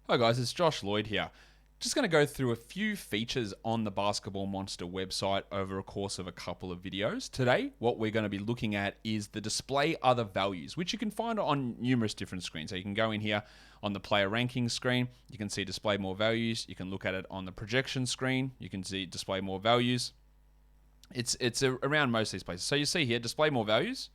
Hi guys, it's Josh Lloyd here. Just going to go through a few features on the Basketball Monster website over a course of a couple of videos. Today, what we're going to be looking at is the display other values, which you can find on numerous different screens. So you can go in here on the player rankings screen, you can see display more values, you can look at it on the projection screen, you can see display more values. It's around most of these places. So you see here, display more values,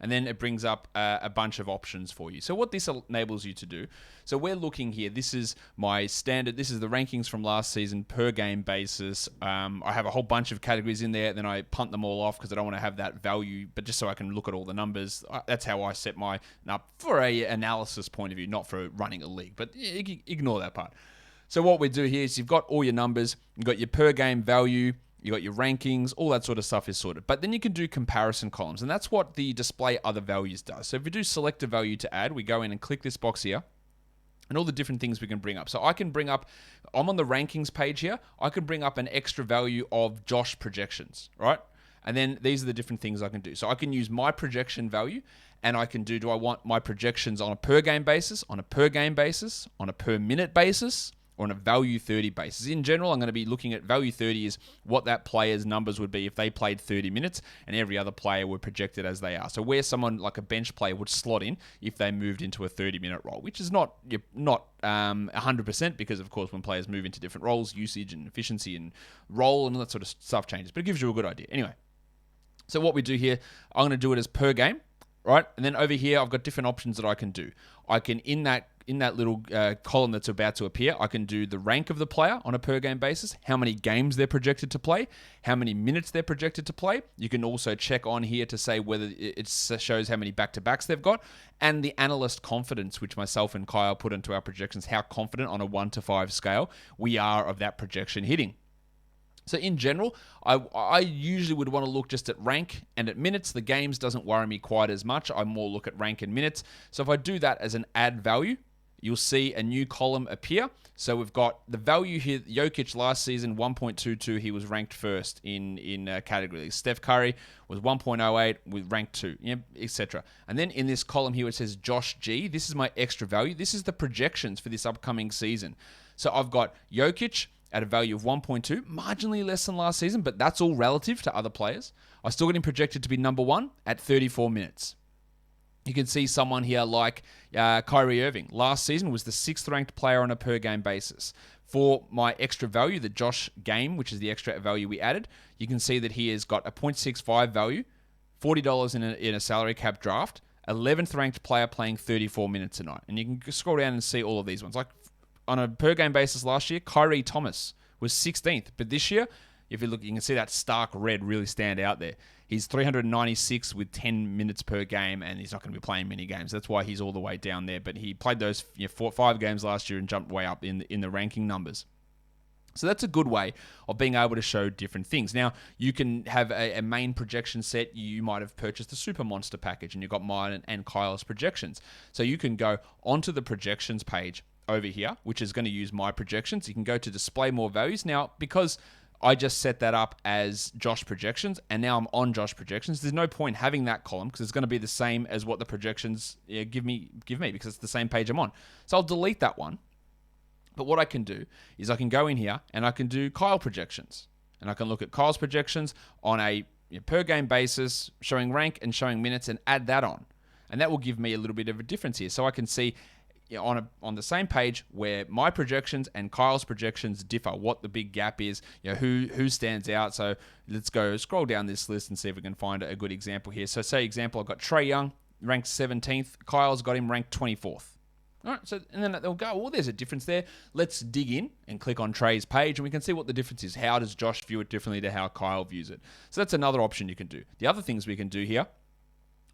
and then it brings up a bunch of options for you. So what this enables you to do, so we're looking here, this is my standard, this is the rankings from last season per game basis. I have a whole bunch of categories in there, then I punt them all off because I don't want to have that value, but just so I can look at all the numbers. That's how I set mine up for a analysis point of view, not for running a league, but ignore that part. So what we do here is you've got all your numbers, you've got your per game value, you got your rankings, all that sort of stuff is sorted. But then you can do comparison columns, and that's what the display other values does. So if we do select a value to add, we go in and click this box here, and all the different things we can bring up. So I can bring up, I'm on the rankings page here, I can bring up an extra value of Josh projections, right? And then these are the different things I can do. So I can use my projection value, and I can do I want my projections on a per game basis, on a per game basis, on a per minute basis, or on a value 30 basis. In general, I'm going to be looking at value 30 is what that player's numbers would be if they played 30 minutes and every other player were projected as they are. So where someone like a bench player would slot in if they moved into a 30-minute role, which is not 100% because, of course, when players move into different roles, usage and efficiency and role and all that sort of stuff changes. But it gives you a good idea. Anyway, so what we do here, I'm going to do it as per game, right? And then over here, I've got different options that I can do. I can, in that little column that's about to appear, I can do the rank of the player on a per game basis, how many games they're projected to play, how many minutes they're projected to play. You can also check on here to say whether it shows how many back-to-backs they've got, and the analyst confidence, which myself and Kyle put into our projections, how confident on a 1 to 5 scale we are of that projection hitting. So in general, I usually would want to look just at rank and at minutes. The games doesn't worry me quite as much. I more look at rank and minutes. So if I do that as an add value, you'll see a new column appear. So we've got the value here. Jokic last season, 1.22. He was ranked first in category. Steph Curry was 1.08 with rank 2, etc. And then in this column here, it says Josh G. This is my extra value. This is the projections for this upcoming season. So I've got Jokic at a value of 1.2, marginally less than last season, but that's all relative to other players. I still got him projected to be number 1 at 34 minutes. You can see someone here like Kyrie Irving. Last season was the 6th ranked player on a per game basis. For my extra value, the Josh game, which is the extra value we added, you can see that he has got a 0.65 value, $40 in a salary cap draft, 11th ranked player playing 34 minutes a night. And you can scroll down and see all of these ones. Like on a per game basis last year, Kyrie Thomas was 16th. But this year, if you look, you can see that stark red really stand out there. He's 396 with 10 minutes per game, and he's not going to be playing many games. That's why he's all the way down there. But he played those 5 games last year and jumped way up in the ranking numbers. So that's a good way of being able to show different things. Now, you can have a main projection set. You might have purchased the Super Monster package, and you've got mine and Kyle's projections. So you can go onto the projections page over here, which is going to use my projections. You can go to display more values. Now, because I just set that up as Josh projections, and now I'm on Josh projections, there's no point having that column because it's going to be the same as what the projections give me because it's the same page I'm on. So I'll delete that one. But what I can do is I can go in here and I can do Kyle projections. And I can look at Kyle's projections on a per game basis, showing rank and showing minutes, and add that on. And that will give me a little bit of a difference here. So I can see on the same page where my projections and Kyle's projections differ, what the big gap is, who stands out. So let's go scroll down this list and see if we can find a good example here. So say example, I've got Trae Young ranked 17th. Kyle's got him ranked 24th. All right, so and then they'll go, well, there's a difference there. Let's dig in and click on Trae's page, and we can see what the difference is. How does Josh view it differently to how Kyle views it? So that's another option you can do. The other things we can do here,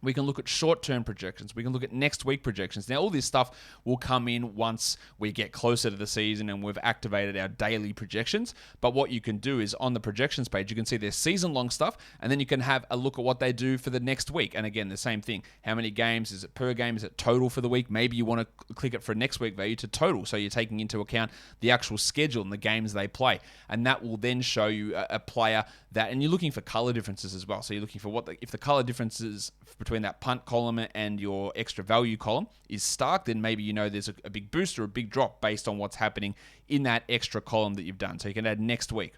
we can look at short-term projections. We can look at next week projections. Now, all this stuff will come in once we get closer to the season and we've activated our daily projections. But what you can do is on the projections page, you can see their season-long stuff, and then you can have a look at what they do for the next week. And again, the same thing. How many games? Is it per game? Is it total for the week? Maybe you want to click it for next week value to total. So you're taking into account the actual schedule and the games they play. And that will then show you a player that, and you're looking for color differences as well. So you're looking for if the color differences between that punt column and your extra value column is stark, then maybe there's a big boost or a big drop based on what's happening in that extra column that you've done. So you can add next week.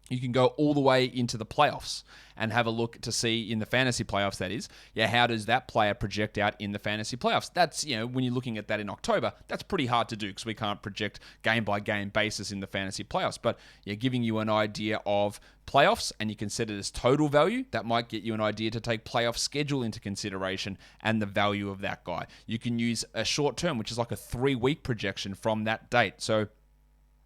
You can go all the way into the playoffs and have a look to see in the fantasy playoffs, that is, how does that player project out in the fantasy playoffs? That's, when you're looking at that in October, that's pretty hard to do because we can't project game by game basis in the fantasy playoffs. But giving you an idea of playoffs, and you can set it as total value, that might get you an idea to take playoff schedule into consideration and the value of that guy. You can use a short term, which is like a 3-week projection from that date. So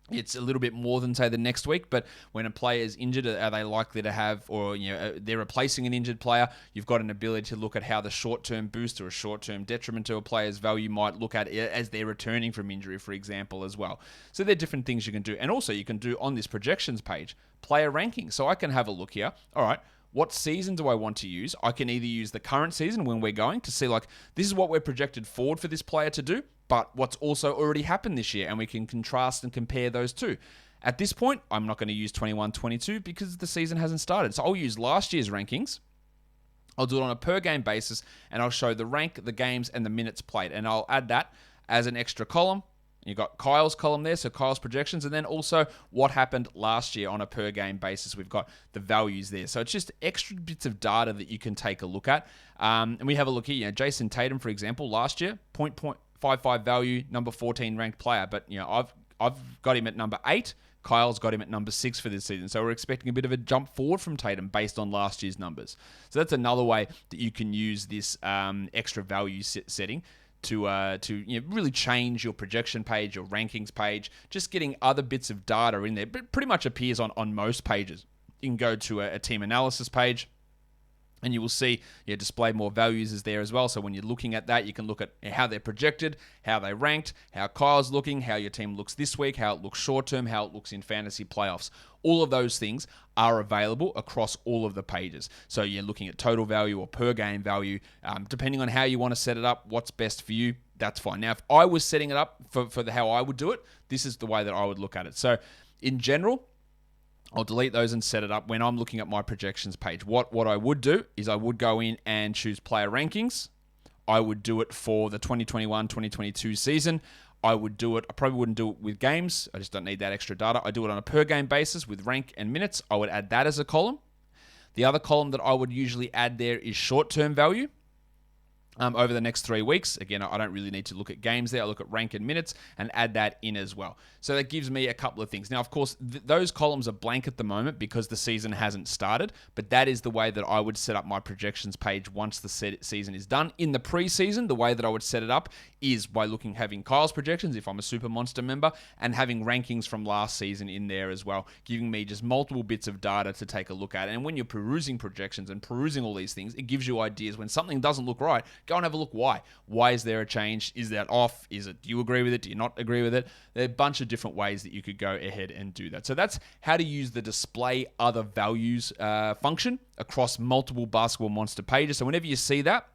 it's a little bit more than, say, the next week, but when a player is injured, are they likely to have, or they're replacing an injured player, you've got an ability to look at how the short-term boost or a short-term detriment to a player's value might look at as they're returning from injury, for example, as well. So there are different things you can do. And also you can do on this projections page, player ranking. So I can have a look here. All right, what season do I want to use? I can either use the current season when we're going to see, this is what we're projected forward for this player to do, but what's also already happened this year, and we can contrast and compare those two. At this point, I'm not going to use 21-22 because the season hasn't started. So I'll use last year's rankings. I'll do it on a per game basis, and I'll show the rank, the games, and the minutes played. And I'll add that as an extra column. You've got Kyle's column there, so Kyle's projections, and then also what happened last year on a per game basis. We've got the values there. So it's just extra bits of data that you can take a look at. And we have a look here. Jason Tatum, for example, last year, 0.55 value, number 14 ranked player. But I've got him at number 8. Kyle's got him at number 6 for this season. So we're expecting a bit of a jump forward from Tatum based on last year's numbers. So that's another way that you can use this extra value setting to really change your projection page, your rankings page, just getting other bits of data in there. But pretty much appears on most pages. You can go to a team analysis page, and you will see display more values is there as well. So when you're looking at that, you can look at how they're projected, how they ranked, how Kyle's looking, how your team looks this week, how it looks short term, how it looks in fantasy playoffs. All of those things are available across all of the pages. So you're looking at total value or per game value, depending on how you want to set it up, what's best for you, that's fine. Now, if I was setting it up for how I would do it, this is the way that I would look at it. So in general, I'll delete those and set it up when I'm looking at my projections page. What I would do is I would go in and choose player rankings. I would do it for the 2021-2022 season. I probably wouldn't do it with games. I just don't need that extra data. I do it on a per game basis with rank and minutes. I would add that as a column. The other column that I would usually add there is short-term value. Over the next 3 weeks. Again, I don't really need to look at games there. I look at rank and minutes and add that in as well. So that gives me a couple of things. Now, of course, those columns are blank at the moment because the season hasn't started, but that is the way that I would set up my projections page once the season is done. In the preseason, the way that I would set it up is by having Kyle's projections, if I'm a Super Monster member, and having rankings from last season in there as well, giving me just multiple bits of data to take a look at. And when you're perusing projections and perusing all these things, it gives you ideas. When something doesn't look right, go and have a look why. Why is there a change? Is that off? Do you agree with it? Do you not agree with it? There are a bunch of different ways that you could go ahead and do that. So that's how to use the display other values function across multiple Basketball Monster pages. So whenever you see that,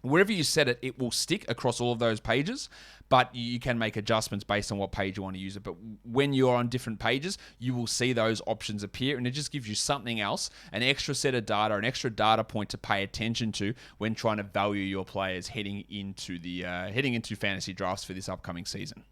wherever you set it, it will stick across all of those pages, but you can make adjustments based on what page you want to use it. But when you're on different pages, you will see those options appear, and it just gives you something else, an extra set of data, an extra data point to pay attention to when trying to value your players heading into fantasy drafts for this upcoming season.